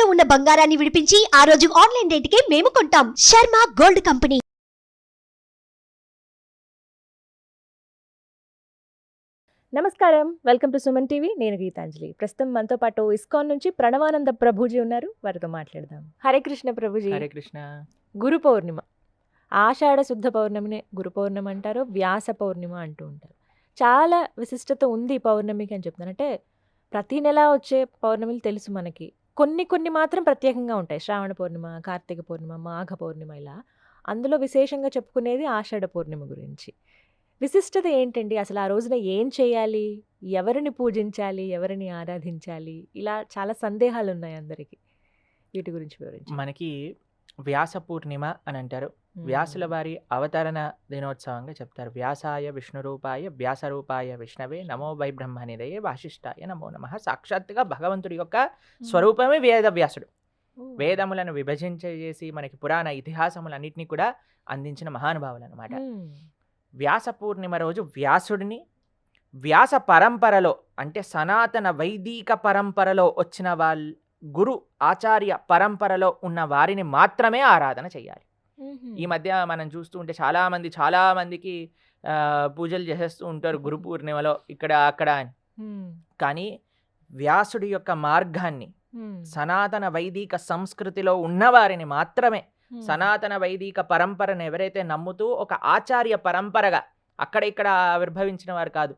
తాకట్టులో ఉన్న బంగారాన్ని విడిపించి ఆ రోజు ఆన్లైన్ రేటుకే మేము కొంటాం. Sharma gold company. నమస్కారం, వెల్కమ్ టు సుమన్ టీవీ. నేను గీతాంజలి. ప్రస్తుతం మనతో పాటు ఇస్కాన్ నుంచి ప్రణవానంద ప్రభుజీ ఉన్నారు. వారితో మాట్లాడదాం. హరే కృష్ణ ప్రభుజీ. హరే కృష్ణ. గురు పౌర్ణిమ, ఆషాఢ శుద్ధ పౌర్ణమిని గురు పౌర్ణమి అంటారు, వ్యాస పౌర్ణిమ అంటూ ఉంటారు. చాలా విశిష్టత ఉంది ఈ పౌర్ణమికి అని చెప్తున్నాను. అంటే ప్రతి నెల వచ్చే పౌర్ణమిలు తెలుసు మనకి, కొన్ని మాత్రం ప్రత్యేకంగా ఉంటాయి. శ్రావణ పౌర్ణిమ, కార్తీక పౌర్ణిమ, మాఘ పౌర్ణిమ, ఇలా. అందులో విశేషంగా చెప్పుకునేది ఆషాఢ పౌర్ణిమ గురించి. విశిష్టత ఏంటండి? అసలు ఆ రోజున ఏం చేయాలి, ఎవరిని పూజించాలి, ఎవరిని ఆరాధించాలి, ఇలా చాలా సందేహాలు ఉన్నాయి అందరికీ. వీటి గురించి వివరించి. మనకి వ్యాస పూర్ణిమ అని అంటారు. వ్యాసుల వారి అవతరణ దినోత్సవంగా చెప్తారు. వ్యాసాయ విష్ణురూపాయ వ్యాసరూపాయ విష్ణవే నమో వై బ్రహ్మనిదయే వాసిష్ఠాయ నమో నమః. సాక్షాత్తుగా భగవంతుడి యొక్క స్వరూపమే వేదవ్యాసుడు. వేదములను విభజించేసి మనకి పురాణ ఇతిహాసములన్నింటినీ కూడా అందించిన మహానుభావులు అనమాట. వ్యాస పూర్ణిమ రోజు వ్యాసుడిని వ్యాస పరంపరలో, అంటే సనాతన వైదిక పరంపరలో వచ్చిన గురు ఆచార్య పరంపరలో ఉన్న వారిని మాత్రమే ఆరాధన చేయాలి. ఈ మధ్య మనం చూస్తూ ఉంటే చాలా మందికి పూజలు చేసేస్తూ ఉంటారు గురు పూర్ణిమలో ఇక్కడ అక్కడ అని. కానీ వ్యాసుడి యొక్క మార్గాన్ని, సనాతన వైదిక సంస్కృతిలో ఉన్నవారిని మాత్రమే, సనాతన వైదిక పరంపరను ఎవరైతే నమ్ముతూ ఒక ఆచార్య పరంపరగా అక్కడ ఇక్కడ ఆవిర్భవించిన వారు కాదు,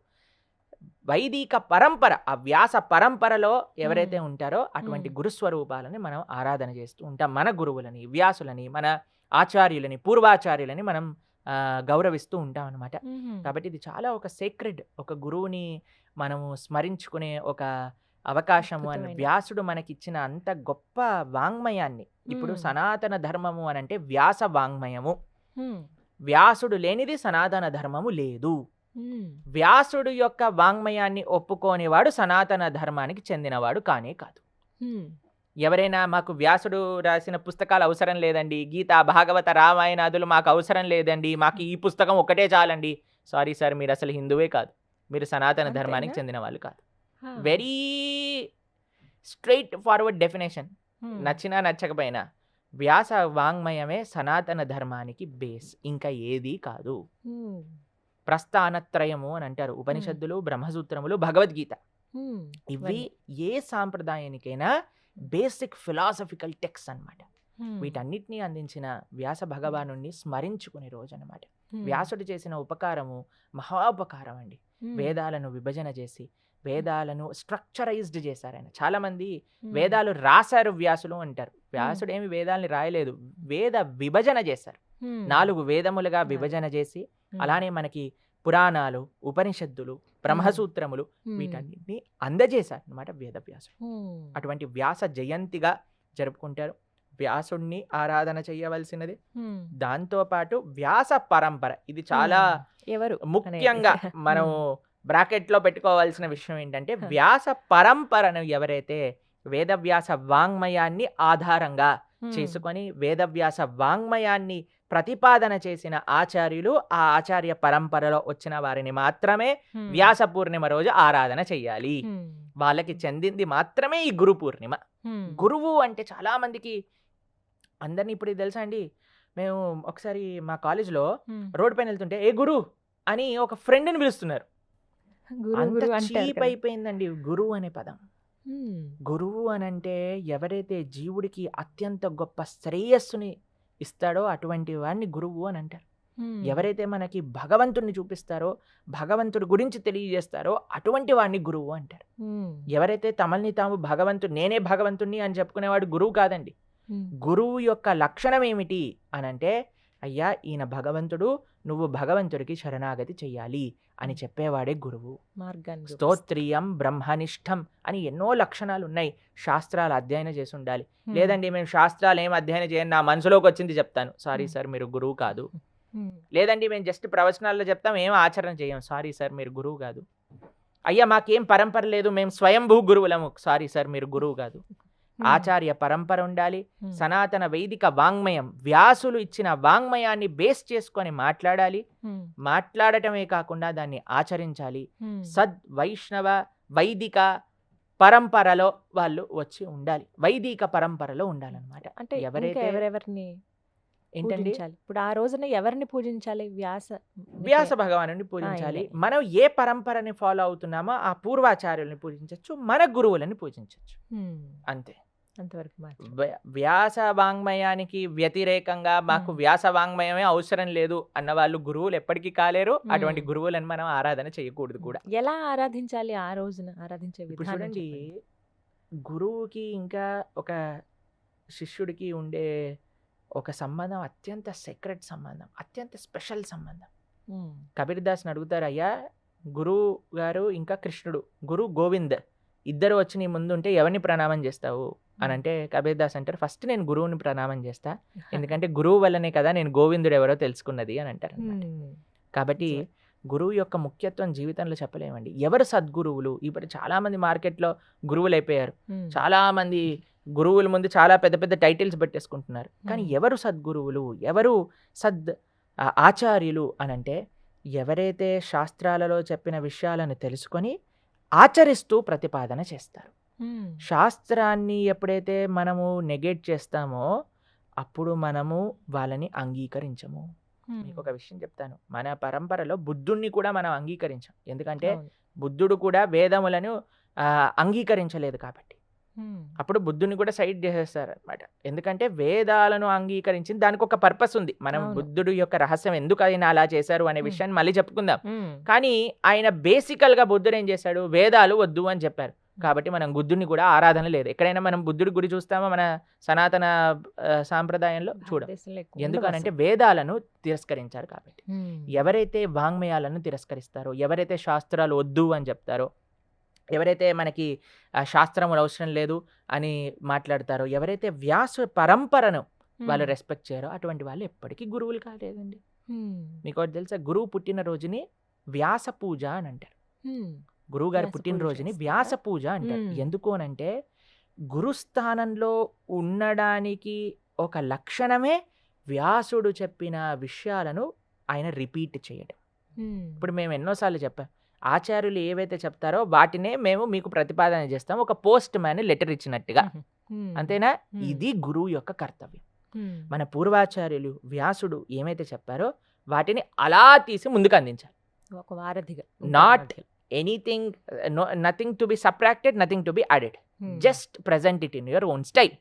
వైదిక పరంపర, ఆ వ్యాస పరంపరలో ఎవరైతే ఉంటారో అటువంటి గురుస్వరూపాలని మనం ఆరాధన చేస్తూ ఉంటాం. మన గురువులని, వ్యాసులని, మన ఆచార్యులని, పూర్వాచార్యులని మనం గౌరవిస్తూ ఉంటాం అనమాట. కాబట్టి ఇది చాలా ఒక సేక్రెడ్, ఒక గురువుని మనము స్మరించుకునే ఒక అవకాశము అని వ్యాసుడు మనకిచ్చిన అంత గొప్ప వాంగ్మయాన్ని. ఇప్పుడు సనాతన ధర్మము అని అంటే వ్యాస వాంగ్మయము. వ్యాసుడు లేనిది సనాతన ధర్మము లేదు. వ్యాసుడు యొక్క వాంగ్మయాన్ని ఒప్పుకోనివాడు సనాతన ధర్మానికి చెందినవాడు కానే కాదు. ఎవరైనా మాకు వ్యాసుడు రాసిన పుస్తకాలు అవసరం లేదండి, గీత భాగవత రామాయణాదులు మాకు అవసరం లేదండి, మాకు ఈ పుస్తకం ఒకటే చాలండి, సారీ సార్, మీరు అసలు హిందువే కాదు, మీరు సనాతన ధర్మానికి చెందిన వాళ్ళు కాదు. Very straight forward definition. నచ్చినా నచ్చకపోయినా వ్యాస వాంగ్మయమే సనాతన ధర్మానికి బేస్, ఇంకా ఏదీ కాదు. ప్రస్థానత్రయము అని అంటారు ఉపనిషత్తులు, బ్రహ్మసూత్రములు, భగవద్గీత. ఇవి ఏ సాంప్రదాయానికైనా బేసిక్ ఫిలాసఫికల్ టెక్స్ట్ అన్నమాట. వీటన్నిటినీ అందించిన వ్యాస భగవానుణ్ణి స్మరించుకునే రోజు అనమాట. వ్యాసుడు చేసిన ఉపకారము మహోపకారం అండి. వేదాలను విభజన చేసి వేదాలను స్ట్రక్చరైజ్డ్ చేశారు ఆయన. చాలా మంది వేదాలు రాశారు వ్యాసులు అంటారు. వ్యాసుడు ఏమి వేదాలని రాయలేదు, వేద విభజన చేశారు. 4 వేదములుగా విభజన చేసి, అలానే మనకి పురాణాలు, ఉపనిషత్తులు, బ్రహ్మసూత్రములు, వీటన్నిటిని అందజేశారు అనమాట వేదవ్యాసుడు. అటువంటి వ్యాస జయంతిగా జరుపుకుంటారు. వ్యాసుడిని ఆరాధన చేయవలసినది. దాంతో పాటు వ్యాస పరంపర, ఇది చాలా ముఖ్యంగా మనం బ్రాకెట్ లో పెట్టుకోవాల్సిన విషయం ఏంటంటే, వ్యాస పరంపరను ఎవరైతే వేదవ్యాస వాంగ్మయాన్ని ఆధారంగా చేసుకొని వేదవ్యాస వాంగ్మయాన్ని ప్రతిపాదన చేసిన ఆచార్యులు, ఆ ఆచార్య పరంపరలో వచ్చిన వారిని మాత్రమే వ్యాస పూర్ణిమ రోజు ఆరాధన చెయ్యాలి. వాళ్ళకి చెందింది మాత్రమే ఈ గురు పూర్ణిమ. గురువు అంటే చాలా మందికి, అందరినీ ఇప్పుడు తెలుసా అండి, మేము ఒకసారి మా కాలేజ్లో రోడ్డు పైన వెళ్తుంటే ఏ గురు అని ఒక ఫ్రెండ్ని పిలుస్తున్నారు. అంత చీప్ అయిపోయిందండి గురువు అనే పదం. గురువు అని అంటే ఎవరైతే జీవుడికి అత్యంత గొప్ప శ్రేయస్సుని ఇస్తాడో అటువంటి వాడిని గురువు అని అంటారు. ఎవరైతే మనకి భగవంతుడిని చూపిస్తారో, భగవంతుడి గురించి తెలియజేస్తారో అటువంటి వాడిని గురువు అంటారు. ఎవరైతే తమల్ని తాము నేనే భగవంతుడిని అని చెప్పుకునేవాడు గురువు కాదండి. గురువు యొక్క లక్షణం ఏమిటి అని అంటే, అయ్యా ఈయన భగవంతుడు, నువ్వు భగవంతుడికి శరణాగతి చెయ్యాలి అని చెప్పేవాడే గురువు. స్తోత్రియం బ్రహ్మనిష్టం అని ఎన్నో లక్షణాలు ఉన్నాయి. శాస్త్రాలు అధ్యయనం చేసి ఉండాలి. లేదండి మేము శాస్త్రాలు ఏం అధ్యయనం చేయను, నా మనసులోకి వచ్చింది చెప్తాను, సారీ సార్ మీరు గురువు కాదు. లేదండి మేము జస్ట్ ప్రవచనాల్లో చెప్తాం, ఏం ఆచరణ చేయం, సారీ సార్ మీరు గురువు కాదు. అయ్యా మాకేం పరంపర లేదు, మేము స్వయంభూ గురువులము, సారీ సార్ మీరు గురువు కాదు. ఆచార్య పరంపర ఉండాలి. సనాతన వైదిక వాంగ్మయం, వ్యాసులు ఇచ్చిన వాంగ్మయాన్ని బేస్ చేసుకొని మాట్లాడాలి. మాట్లాడటమే కాకుండా దాన్ని ఆచరించాలి. సద్ వైష్ణవ వైదిక పరంపరలో వాళ్ళు వచ్చి ఉండాలి, వైదిక పరంపరలో ఉండాలన్నమాట. అంటే ఇంకా ఎవరైతే ఎవరెవరిని ఏంటండి పూజించాలి ఇప్పుడు ఆ రోజున ఎవరిని పూజించాలి? వ్యాస భగవానుని పూజించాలి. ఇలా. మనం ఏ పరంపరని ఫాలో అవుతున్నామో ఆ పూర్వాచార్యుల్ని పూజించవచ్చు, మన గురువులని పూజించవచ్చు, అంతే. అంతవరకు మాత్రం. వ్యాస వాంగ్మయానికి వ్యతిరేకంగా మాకు వ్యాస వాంగ్మయమే అవసరం లేదు అన్న వాళ్ళు గురువులు ఎప్పటికీ కాలేరు. అటువంటి గురువులను మనం ఆరాధన చేయకూడదు కూడా. ఎలా ఆరాధించాలి ఆ రోజున? ఆరాధించే ఇప్పుడు విధానం చూడండి, చెప్పండి. గురువుకి ఇంకా ఒక శిష్యుడికి ఉండే ఒక సంబంధం అత్యంత సెక్రెట్ సంబంధం, అత్యంత స్పెషల్ సంబంధం. కబీర్ దాస్ని అడుగుతారు, అయ్యా గురువు గారు ఇంకా కృష్ణుడు, గురు గోవింద్ ఇద్దరు వచ్చి నీ ముందు ఉంటే ఎవరిని ప్రణామం చేస్తావు అని అంటే కబీర్ దాస్ అంటారు, ఫస్ట్ నేను గురువుని ప్రణామం చేస్తా, ఎందుకంటే గురువు వల్లనే కదా నేను గోవిందుడు ఎవరో తెలుసుకున్నది అని అంటారు. కాబట్టి గురువు యొక్క ముఖ్యత్వం జీవితంలో చెప్పలేమండి. ఎవరు సద్గురువులు? ఇప్పుడు చాలా మంది మార్కెట్లో గురువులు అయిపోయారు, చాలా మంది గురువుల ముందు చాలా పెద్ద పెద్ద టైటిల్స్ పెట్టేసుకుంటున్నారు. కానీ ఎవరు సద్గురువులు, ఎవరు ఆచార్యులు అని అంటే ఎవరైతే శాస్త్రాలలో చెప్పిన విషయాలను తెలుసుకొని ఆచరిస్తూ ప్రతిపాదన చేస్తారు. శాస్త్రాన్ని ఎప్పుడైతే మనము నెగెట్ చేస్తామో అప్పుడు మనము వాళ్ళని అంగీకరించము. మీకు ఒక విషయం చెప్తాను, మన పరంపరలో బుద్ధుణ్ణి కూడా మనం అంగీకరించాం, ఎందుకంటే బుద్ధుడు కూడా వేదములను అంగీకరించలేదు కాబట్టి. అప్పుడు బుద్ధుని కూడా సైడ్ చేసేస్తారు అనమాట. ఎందుకంటే వేదాలను అంగీకరించింది దానికి ఒక పర్పస్ ఉంది. మనం బుద్ధుడు యొక్క రహస్యం ఎందుకు ఆయన అలా చేశారు అనే విషయాన్ని మళ్ళీ చెప్పుకుందాం. కానీ ఆయన బేసికల్ గా బుద్ధుడు ఏం చేశాడు, వేదాలు వద్దు అని చెప్పారు. కాబట్టి మనం బుద్ధుడిని కూడా ఆరాధన లేదు. ఎక్కడైనా మనం బుద్ధుడి గుడి చూస్తామో మన సనాతన సాంప్రదాయంలో చూడం. ఎందుకనంటే వేదాలను తిరస్కరించారు కాబట్టి. ఎవరైతే వాంగ్మయాలను తిరస్కరిస్తారో, ఎవరైతే శాస్త్రాలు వద్దు అని చెప్తారో, ఎవరైతే మనకి శాస్త్రములు అవసరం లేదు అని మాట్లాడతారో, ఎవరైతే వ్యాస పరంపరను వాళ్ళు రెస్పెక్ట్ చేయరో అటువంటి వాళ్ళు ఎప్పటికీ గురువులు కాలేదండి. మీకు ఒకటి తెలుసా, గురువు పుట్టినరోజుని వ్యాస పూజ అని అంటారు. గురువు గారి పుట్టినరోజుని వ్యాస పూజ అంటారు. ఎందుకు అనంటే గురుస్థానంలో ఉండడానికి ఒక లక్షణమే వ్యాసుడు చెప్పిన విషయాలను ఆయన రిపీట్ చేయడం. ఇప్పుడు మేము ఎన్నోసార్లు చెప్పాం, ఆచార్యులు ఏవైతే చెప్తారో వాటినే మేము మీకు ప్రతిపాదన చేస్తాం, ఒక పోస్ట్ మ్యాన్ లెటర్ ఇచ్చినట్టుగా, అంతేనా? ఇది గురువు యొక్క కర్తవ్యం. మన పూర్వాచార్యులు వ్యాసుడు ఏమైతే చెప్పారో వాటిని అలా తీసి ముందుకు అందించాలి. ఒక వారధిగా, not anything, nothing to be subtracted, nothing to be added, just present it in your own style.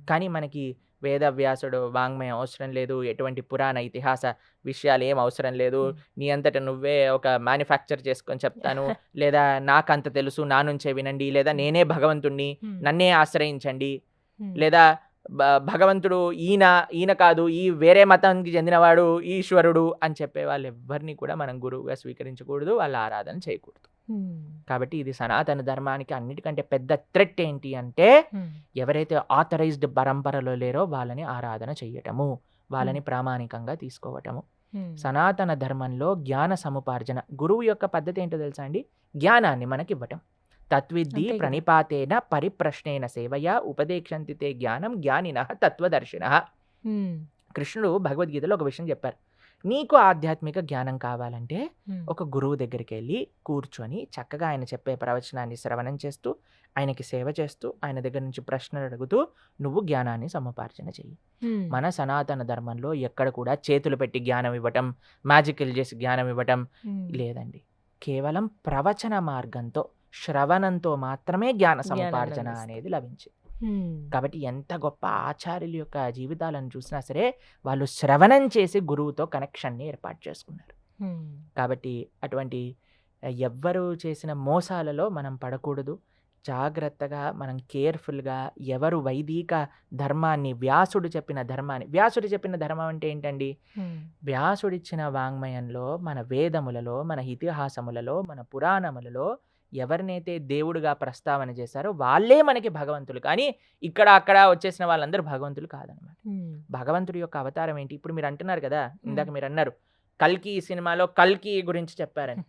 కానీ మనకి వేదవ్యాసుడు వాంగ్మయం అవసరం లేదు, ఎటువంటి పురాణ ఇతిహాస విషయాలు ఏం అవసరం లేదు, నీ అంతటా నువ్వే ఒక మ్యానుఫ్యాక్చర్ చేసుకొని చెప్తాను, లేదా నాకంత తెలుసు నా నుంచే వినండి, లేదా నేనే భగవంతుణ్ణి నన్నే ఆశ్రయించండి, లేదా భగవంతుడు ఈయన కాదు, ఈ వేరే మతానికి చెందినవాడు ఈశ్వరుడు అని చెప్పే వాళ్ళు ఎవరిని కూడా మనం గురువుగా స్వీకరించకూడదు, వాళ్ళ ఆరాధన చేయకూడదు. కాబట్టి ఇది సనాతన ధర్మానికి అన్నిటికంటే పెద్ద థ్రెట్ ఏంటి అంటే ఎవరైతే ఆథరైజ్డ్ పరంపరలో లేరో వాళ్ళని ఆరాధన చెయ్యటము, వాళ్ళని ప్రామాణికంగా తీసుకోవటము. సనాతన ధర్మంలో జ్ఞాన సముపార్జన, గురువు యొక్క పద్ధతి ఏంటో తెలుసా అండి? జ్ఞానాన్ని మనకి ఇవ్వటం. తత్విద్ధి ప్రణిపాతేన పరిప్రశ్నేన సేవయా ఉపదేక్షంతి తే జ్ఞానం జ్ఞానినః తత్వదర్శినః. కృష్ణుడు భగవద్గీతలో ఒక విషయం చెప్పారు, నీకు ఆధ్యాత్మిక జ్ఞానం కావాలంటే ఒక గురువు దగ్గరికి వెళ్ళి కూర్చొని చక్కగా ఆయన చెప్పే ప్రవచనాన్ని శ్రవణం చేస్తూ, ఆయనకి సేవ చేస్తూ, ఆయన దగ్గర నుంచి ప్రశ్నలు అడుగుతూ నువ్వు జ్ఞానాన్ని సముపార్జన చెయ్యి. మన సనాతన ధర్మంలో ఎక్కడ కూడా చేతులు పెట్టి జ్ఞానం ఇవ్వటం, మ్యాజికల్ చేసి జ్ఞానం ఇవ్వటం లేదండి. కేవలం ప్రవచన మార్గంతో, శ్రవణంతో మాత్రమే జ్ఞాన సముపార్జన అనేది లభించింది. కాబట్టి ఎంత గొప్ప ఆచార్యుల యొక్క జీవితాలను చూసినా సరే వాళ్ళు శ్రవణం చేసి గురువుతో కనెక్షన్ని ఏర్పాటు చేసుకున్నారు. కాబట్టి అటువంటి ఎవ్వరు చేసిన మోసాలలో మనం పడకూడదు. జాగ్రత్తగా మనం కేర్ఫుల్గా ఎవరు వైదిక ధర్మాన్ని, వ్యాసుడు చెప్పిన ధర్మం అంటే ఏంటండి? వ్యాసుడిచ్చిన వాంగ్మయంలో, మన వేదములలో, మన ఇతిహాసములలో, మన పురాణములలో ఎవరినైతే దేవుడుగా ప్రస్తావన చేశారో వాళ్ళే మనకి భగవంతులు. కానీ ఇక్కడ అక్కడ వచ్చేసిన వాళ్ళందరూ భగవంతులు కాదనమాట. భగవంతుడి యొక్క అవతారం ఏంటి? ఇప్పుడు మీరు అంటున్నారు కదా, ఇందాక మీరు అన్నారు కల్కి సినిమాలో కల్కి గురించి చెప్పారని.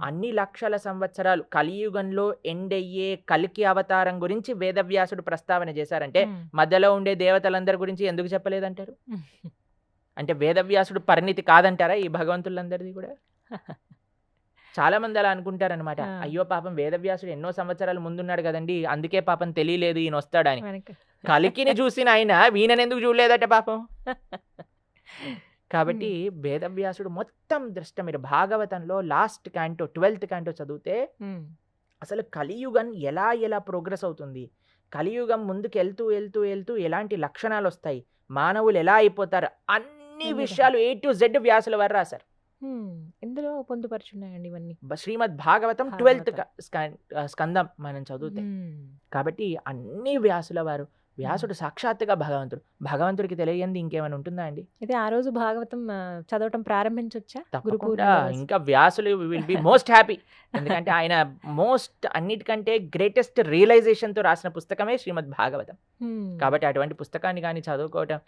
అన్ని లక్షల సంవత్సరాలు కలియుగంలో ఎండ్ అయ్యే కల్కి అవతారం గురించి వేదవ్యాసుడు ప్రస్తావన చేశారంటే మధ్యలో ఉండే దేవతలందరి గురించి ఎందుకు చెప్పలేదంటారు? అంటే వేదవ్యాసుడు పరిణితి కాదంటారా ఈ భగవంతులందరిది కూడా? చాలా మంది అలా అనుకుంటారనమాట. ఆ. అయ్యో పాపం వేదవ్యాసుడు ఎన్నో సంవత్సరాల ముందున్నాడు కదండి, అందుకే పాపం తెలియలేదు ఈయన వస్తాడని. మనకి కలికిని చూసిన ఆయన వీణని ఎందుకు చూడలేదట పాపం. కాబట్టి వేదవ్యాసుడు మొత్తం దృష్ట, మీరు భాగవతంలో లాస్ట్ క్యాంటో 12th క్యాంటో చదివితే అసలు కలియుగం ఎలా ఎలా ప్రోగ్రెస్ అవుతుంది, కలియుగం ముందుకు వెళ్తూ వెళ్తూ వెళ్తూ ఎలాంటి లక్షణాలు వస్తాయి, మానవులు ఎలా అయిపోతారు, అన్ని విషయాలు A to Z వ్యాసుల వారు రాశారు. ఇందులో పొందుపరుచున్నాయండి ఇవన్నీ. శ్రీమద్ భాగవతం 12th స్కందం మనం చదివితే. కాబట్టి అన్ని వ్యాసుల వారు, వ్యాసుడు సాక్షాత్తుగా భగవంతుడికి తెలియంది ఇంకేమైనా ఉంటుందా అండి? అయితే ఆ రోజు భాగవతం చదవటం ప్రారంభించవచ్చా? తప్పకుండా. ఇంకా వ్యాసులు విల్ బి మోస్ట్ హ్యాపీ. ఎందుకంటే ఆయన అన్నిటికంటే గ్రేటెస్ట్ రియలైజేషన్ తో రాసిన పుస్తకమే శ్రీమద్ భాగవతం. కాబట్టి అటువంటి పుస్తకాన్ని కానీ చదువుకోవటం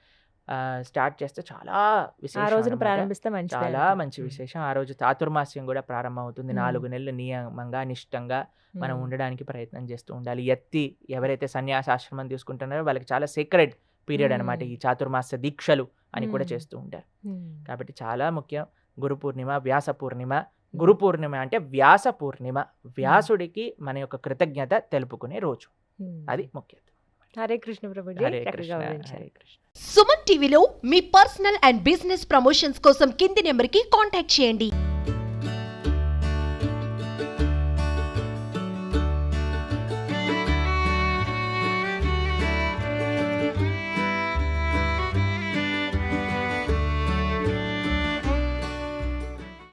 స్టార్ట్ చేస్తే చాలా ఆ రోజున విశేషం, ప్రారంభిస్తే మంచిదే చాలా అంటారు. మంచి విశేషం. ఆ రోజు చాతుర్మాస్యం కూడా ప్రారంభం అవుతుంది. 4 నెలలు నియమంగా నిష్టంగా మనం ఉండడానికి ప్రయత్నం చేస్తూ ఉండాలి. ఎవరైతే సన్యాసాశ్రమం తీసుకుంటున్నారో వాళ్ళకి చాలా సీక్రెట్ పీరియడ్ అనమాట ఈ చాతుర్మాస దీక్షలు అని కూడా చేస్తూ ఉంటారు. కాబట్టి చాలా ముఖ్యం. గురు పూర్ణిమ, వ్యాస పూర్ణిమ. గురు పూర్ణిమ అంటే వ్యాస పూర్ణిమ, వ్యాసుడికి మన యొక్క కృతజ్ఞత తెలుపుకునే రోజు. అది ముఖ్యత. హరే కృష్ణ ప్రభుజీ, హరే చక్కగా కృష్ణ, వివరించారు. హరే కృష్ణ. సుమన్ టీవీలో మీ పర్సనల్ అండ్ బిజినెస్ ప్రమోషన్స్ కోసం కింది నెంబర్కి కాంటాక్ట్ చేయండి.